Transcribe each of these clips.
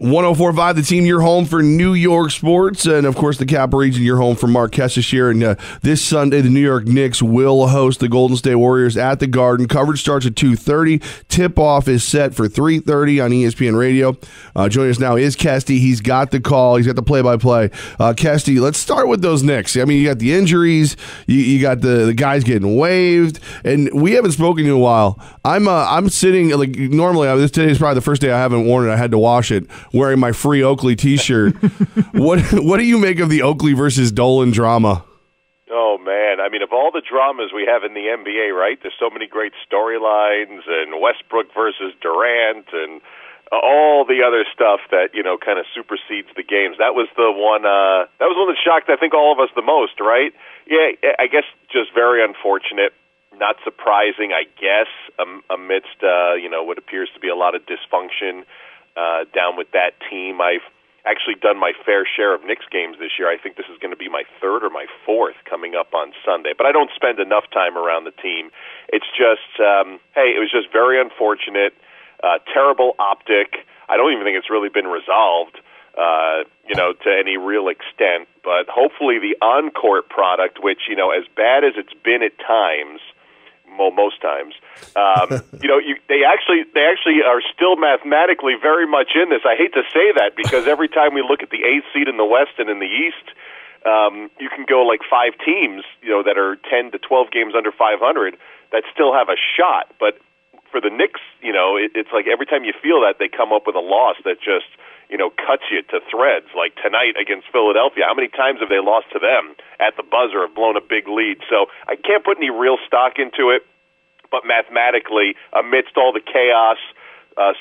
104.5, The Team, your home for New York sports, and of course the Cap region, your home for Marc Kestecher. And this Sunday, the New York Knicks will host the Golden State Warriors at the Garden. Coverage starts at 2:30. Tip-off is set for 3:30 on ESPN Radio. Joining us now is Kesty. He's got the call. He's got the play-by-play. Kesty, let's start with those Knicks. I mean, you got the injuries. You got the guys getting waived, and we haven't spoken in a while. I'm sitting like normally. Today is probably the first day I haven't worn it. I had to wash it. Wearing my free Oakley T-shirt. What do you make of the Oakley versus Dolan drama? Oh, man. I mean, of all the dramas we have in the NBA, right, there's so many great storylines, and Westbrook versus Durant, and all the other stuff that, kind of supersedes the games. That was the one that shocked, I think, all of us the most, right? Yeah, I guess just very unfortunate. Not surprising, I guess, amidst, what appears to be a lot of dysfunction down with that team. I've actually done my fair share of Knicks games this year. I think this is going to be my third or my fourth coming up on Sunday. But I don't spend enough time around the team. It's just, it was just very unfortunate, terrible optic. I don't even think it's really been resolved, to any real extent. But hopefully the on-court product, which, as bad as it's been at times, most times, they actually are still mathematically very much in this. I hate to say that because every time we look at the 8th seed in the West and in the East, you can go like 5 teams, that are 10 to 12 games under 500 that still have a shot. But for the Knicks, it's like every time you feel that, they come up with a loss that just, cuts you to threads. Like tonight against Philadelphia, how many times have they lost to them at the buzzer, have blown a big lead? So I can't put any real stock into it, but mathematically, amidst all the chaos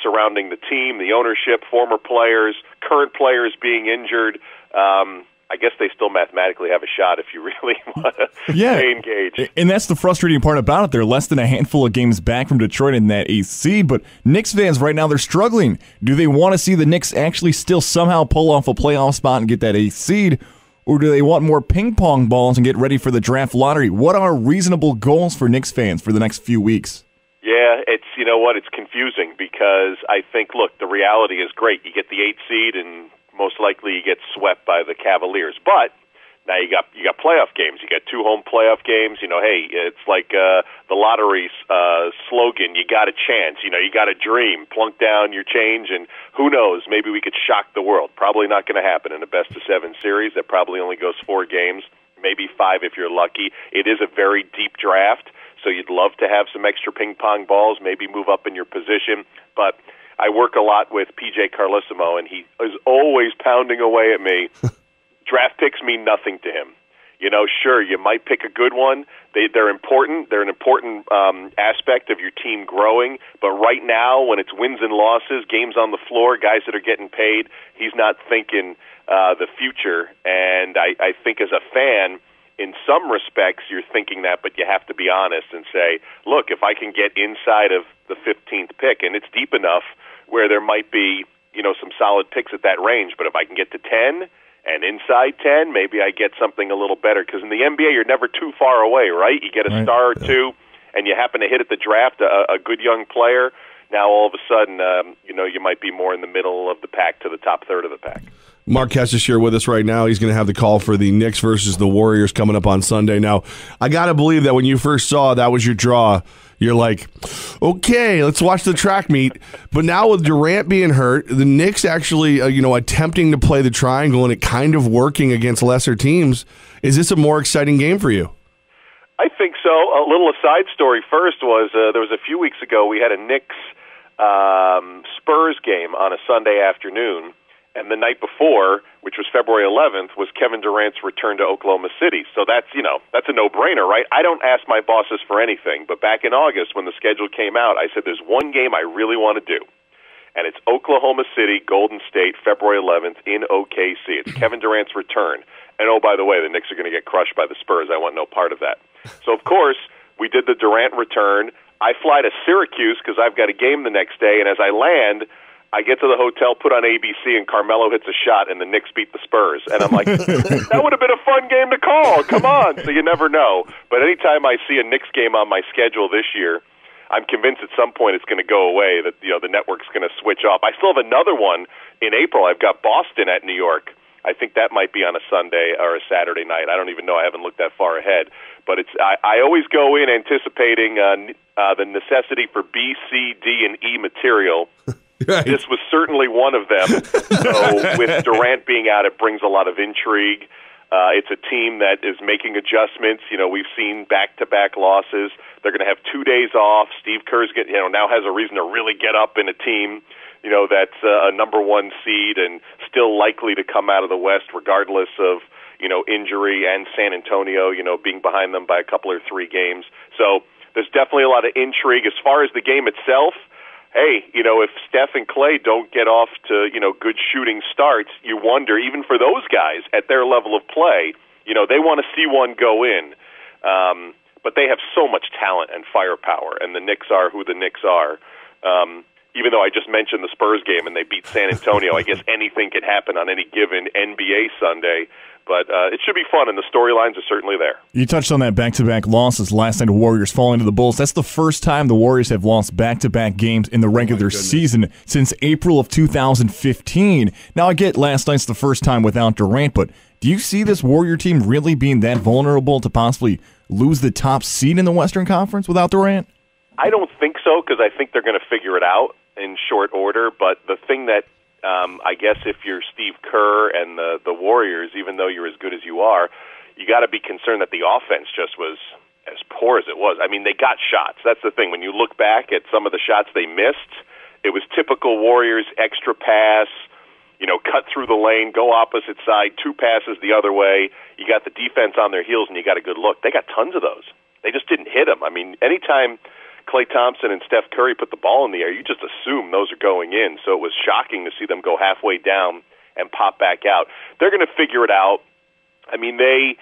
surrounding the team, the ownership, former players, current players being injured, I guess they still mathematically have a shot if you really want to stay engaged. And that's the frustrating part about it. They're less than a handful of games back from Detroit in that 8th seed, but Knicks fans right now, they're struggling. Do they want to see the Knicks actually still somehow pull off a playoff spot and get that 8th seed, or do they want more ping-pong balls and get ready for the draft lottery? What are reasonable goals for Knicks fans for the next few weeks? Yeah, it's it's confusing because I think, look, the reality is great. You get the 8th seed and most likely you get swept by the Cavaliers. But now you got playoff games. You got 2 home playoff games. Hey, it's like the lottery slogan, you got a chance. You got a dream. Plunk down your change, and who knows, maybe we could shock the world. Probably not going to happen in a best-of-7 series that probably only goes 4 games, maybe 5 if you're lucky. It is a very deep draft, so you'd love to have some extra ping-pong balls, maybe move up in your position. But I work a lot with PJ Carlesimo, and he is always pounding away at me. Draft picks mean nothing to him. Sure, you might pick a good one. They're important. They're an important aspect of your team growing. But right now, when it's wins and losses, games on the floor, guys that are getting paid, he's not thinking the future. And I think as a fan, in some respects, you're thinking that, but you have to be honest and say, look, if I can get inside of the 15th pick, and it's deep enough where there might be, some solid picks at that range, but if I can get to 10 and inside 10, maybe I get something a little better. Because in the NBA, you're never too far away, right? You get a star or two, and you happen to hit at the draft a good young player. Now, all of a sudden, you might be more in the middle of the pack to the top third of the pack. Marc Kestecher with us right now. He's going to have the call for the Knicks versus the Warriors coming up on Sunday. Now, I got to believe that when you first saw that was your draw, you're like, okay, let's watch the track meet. But now with Durant being hurt, the Knicks actually, attempting to play the triangle and it kind of working against lesser teams, is this a more exciting game for you? I think so. A little aside story first was there was a few weeks ago we had a Knicks Spurs game on a Sunday afternoon. And the night before, which was February 11th, was Kevin Durant's return to Oklahoma City. So that's a no-brainer, right? I don't ask my bosses for anything, but back in August when the schedule came out, I said there's one game I really want to do, and it's Oklahoma City, Golden State, February 11th in OKC. It's Kevin Durant's return. And oh, by the way, the Knicks are going to get crushed by the Spurs. I want no part of that. So, of course, we did the Durant return. I fly to Syracuse because I've got a game the next day, and as I land, I get to the hotel, put on ABC, and Carmelo hits a shot, and the Knicks beat the Spurs. And I'm like, that would have been a fun game to call. Come on. So you never know. But anytime I see a Knicks game on my schedule this year, I'm convinced at some point it's going to go away, that the network's going to switch off. I still have another one in April. I've got Boston at New York. I think that might be on a Sunday or a Saturday night. I don't even know. I haven't looked that far ahead. But I always go in anticipating the necessity for B, C, D, and E material. Right. This was certainly one of them. So with Durant being out, it brings a lot of intrigue. It's a team that is making adjustments. We've seen back-to-back losses. They're going to have 2 days off. Steve Kerr's now has a reason to really get up in a team, that's a number one seed and still likely to come out of the West regardless of, injury, and San Antonio, being behind them by a couple or 3 games. So there's definitely a lot of intrigue. As far as the game itself, hey, if Steph and Clay don't get off to, good shooting starts, you wonder, even for those guys at their level of play, they want to see one go in. But they have so much talent and firepower, and the Knicks are who the Knicks are. Even though I just mentioned the Spurs game and they beat San Antonio, I guess anything can happen on any given NBA Sunday. But it should be fun, and the storylines are certainly there. You touched on that back-to-back losses last night, the Warriors falling to the Bulls. That's the first time the Warriors have lost back-to-back games in the regular season since April of 2015. Now, I get last night's the first time without Durant, but do you see this Warrior team really being that vulnerable to possibly lose the top seed in the Western Conference without Durant? I don't think so, because I think they're going to figure it out in short order. But the thing that I guess if you're Steve Kerr and the Warriors, even though you're as good as you are, you got to be concerned that the offense just was as poor as it was. I mean, they got shots. That's the thing. When you look back at some of the shots they missed, it was typical Warriors, extra pass, cut through the lane, go opposite side, 2 passes the other way. You got the defense on their heels, and you got a good look. They got tons of those. They just didn't hit them. I mean, anytime Klay Thompson and Steph Curry put the ball in the air, you just assume those are going in. So it was shocking to see them go halfway down and pop back out. They're going to figure it out. I mean, they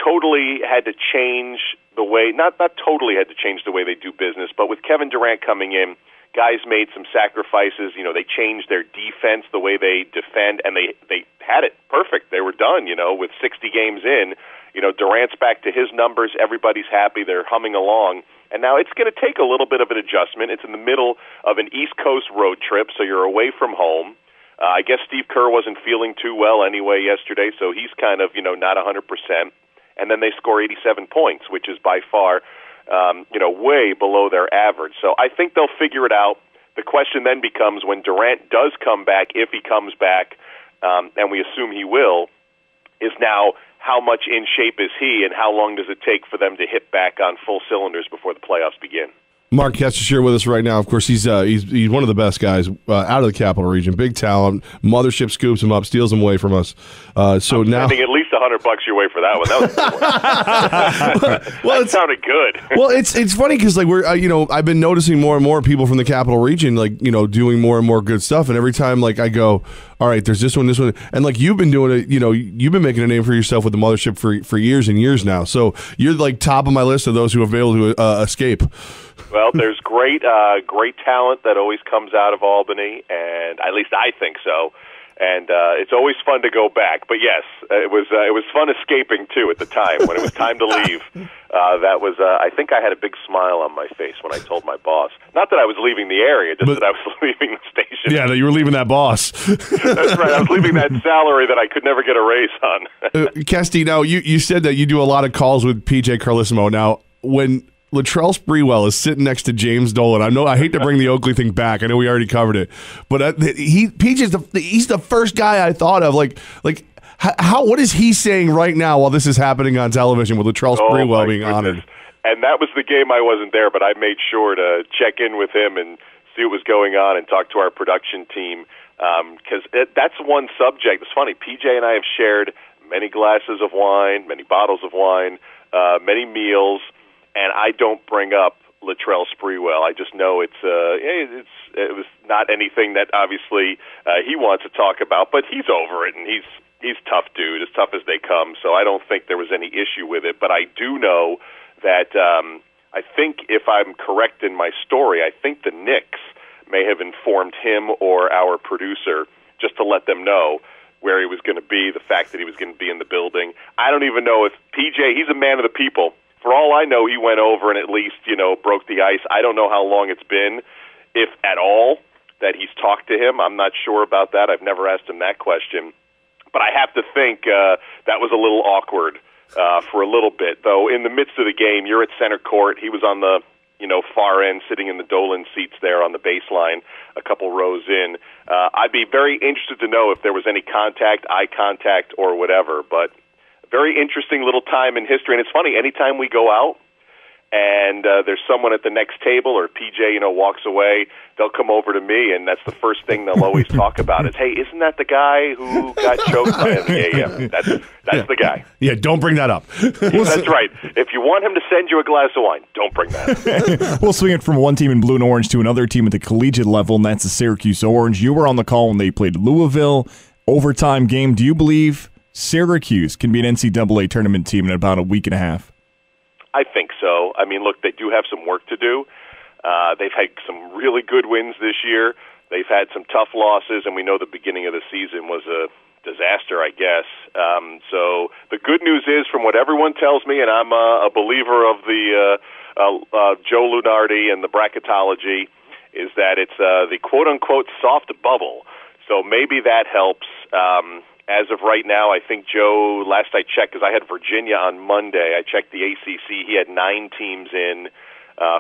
totally had to change the way, not totally had to change the way they do business, but with Kevin Durant coming in, guys made some sacrifices. They changed their defense, the way they defend, and they had it perfect. They were done, with 60 games in. Durant's back to his numbers. Everybody's happy. They're humming along. And now it's going to take a little bit of an adjustment. It's in the middle of an East Coast road trip, so you're away from home. I guess Steve Kerr wasn't feeling too well anyway yesterday, so he's kind of, not 100%. And then they score 87 points, which is by far, way below their average. So I think they'll figure it out. The question then becomes when Durant does come back, if he comes back, and we assume he will, is now how much in shape is he, and how long does it take for them to hit back on full cylinders before the playoffs begin? Marc Kestecher with us right now. Of course, he's one of the best guys out of the Capital Region. Big talent. Mothership scoops him up, steals him away from us. So I'm now sending at least $100 your way for that one. That was well, that sounded good. Well, it's funny because we're I've been noticing more and more people from the Capital Region doing more and more good stuff, and every time I go, all right, there's this one, and you've been doing it. You've been making a name for yourself with the Mothership for years and years now. So you're top of my list of those who have been able to escape. Well, there's great talent that always comes out of Albany, and at least I think so. And it's always fun to go back. But yes, it was fun escaping too at the time when it was time to leave. That was I think I had a big smile on my face when I told my boss. Not that I was leaving the area, just that I was leaving the station. Yeah, that you were leaving that boss. That's right. I was leaving that salary that I could never get a raise on. Kesty, now you said that you do a lot of calls with PJ Carlissimo. Now, when Latrell Sprewell is sitting next to James Dolan, I hate to bring the Oakley thing back. I know we already covered it, but he's the first guy I thought of. What is he saying right now while this is happening on television with Latrell Sprewell being honored? And that was the game I wasn't there, but I made sure to check in with him and see what was going on and talk to our production team because that's one subject. It's funny. PJ and I have shared many glasses of wine, many bottles of wine, many meals. And I don't bring up Latrell Sprewell. I just know it was not anything that obviously he wants to talk about, but he's over it, and he's tough dude, as tough as they come. So I don't think there was any issue with it. But I do know that I think if I'm correct in my story, I think the Knicks may have informed him or our producer just to let them know where he was going to be, the fact that he was going to be in the building. I don't even know if PJ, he's a man of the people. For all I know, he went over and at least, broke the ice. I don't know how long it's been, if at all, that he's talked to him. I'm not sure about that. I've never asked him that question. But I have to think that was a little awkward for a little bit. Though in the midst of the game, you're at center court. He was on the far end, sitting in the Dolan seats there on the baseline, a couple rows in. I'd be very interested to know if there was any contact, eye contact, or whatever. But very interesting little time in history. And it's funny, anytime we go out and there's someone at the next table or PJ, walks away, they'll come over to me, and that's the first thing they'll always talk about is, hey, isn't that the guy who got choked by him? Yeah. That's the guy. Yeah, don't bring that up. That's right. If you want him to send you a glass of wine, don't bring that up. We'll swing it from one team in blue and orange to another team at the collegiate level, and that's the Syracuse Orange. You were on the call when they played Louisville. Overtime game. Do you believe Syracuse can be an NCAA tournament team in about a week and a half? I think so. I mean, look, they do have some work to do. They've had some really good wins this year. They've had some tough losses, and we know the beginning of the season was a disaster, I guess. So the good news is, from what everyone tells me, and I'm a believer of the Joe Lunardi and the bracketology, is that it's the quote-unquote soft bubble. So maybe that helps. As of right now, I think Joe, last I checked, because I had Virginia on Monday, I checked the ACC, he had 9 teams in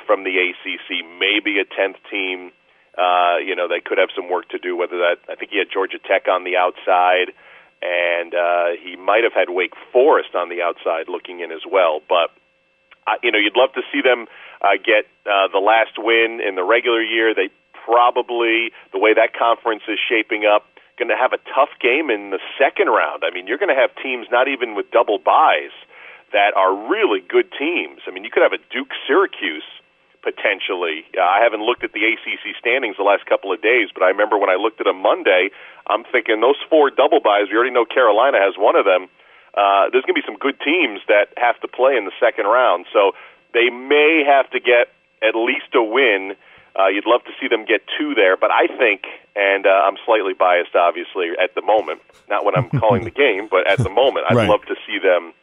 from the ACC, maybe a 10th team. They could have some work to do, whether that, I think he had Georgia Tech on the outside, and he might have had Wake Forest on the outside looking in as well. But, you'd love to see them get the last win in the regular year. They probably, the way that conference is shaping up, going to have a tough game in the second round. I mean, you're going to have teams, not even with double byes, that are really good teams. I mean, you could have a Duke-Syracuse potentially. I haven't looked at the ACC standings the last couple of days, but I remember when I looked at them Monday, I'm thinking those 4 double byes, we already know Carolina has one of them. There's going to be some good teams that have to play in the second round. So they may have to get at least a win. You'd love to see them get 2 there, but I think, and I'm slightly biased, obviously, at the moment, not when I'm calling the game, but at the moment, I'd love to see them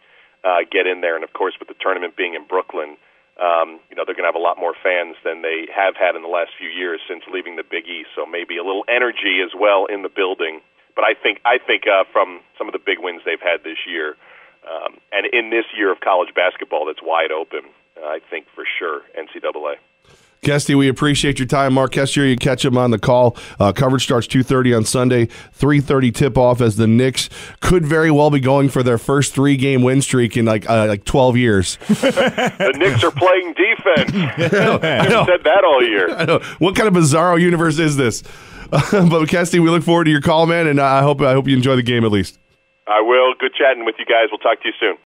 get in there. And, of course, with the tournament being in Brooklyn, they're going to have a lot more fans than they have had in the last few years since leaving the Big East, so maybe a little energy as well in the building. But I think from some of the big wins they've had this year, and in this year of college basketball that's wide open, I think for sure NCAA. Kesty, we appreciate your time. Marc Kestecher, you catch him on the call. Coverage starts 2:30 on Sunday, 3:30 tip-off as the Knicks could very well be going for their first 3-game win streak in like 12 years. The Knicks are playing defense. I know. You've said that all year. I know. What kind of bizarro universe is this? But Kesty, we look forward to your call, man, and I hope you enjoy the game at least. I will. Good chatting with you guys. We'll talk to you soon.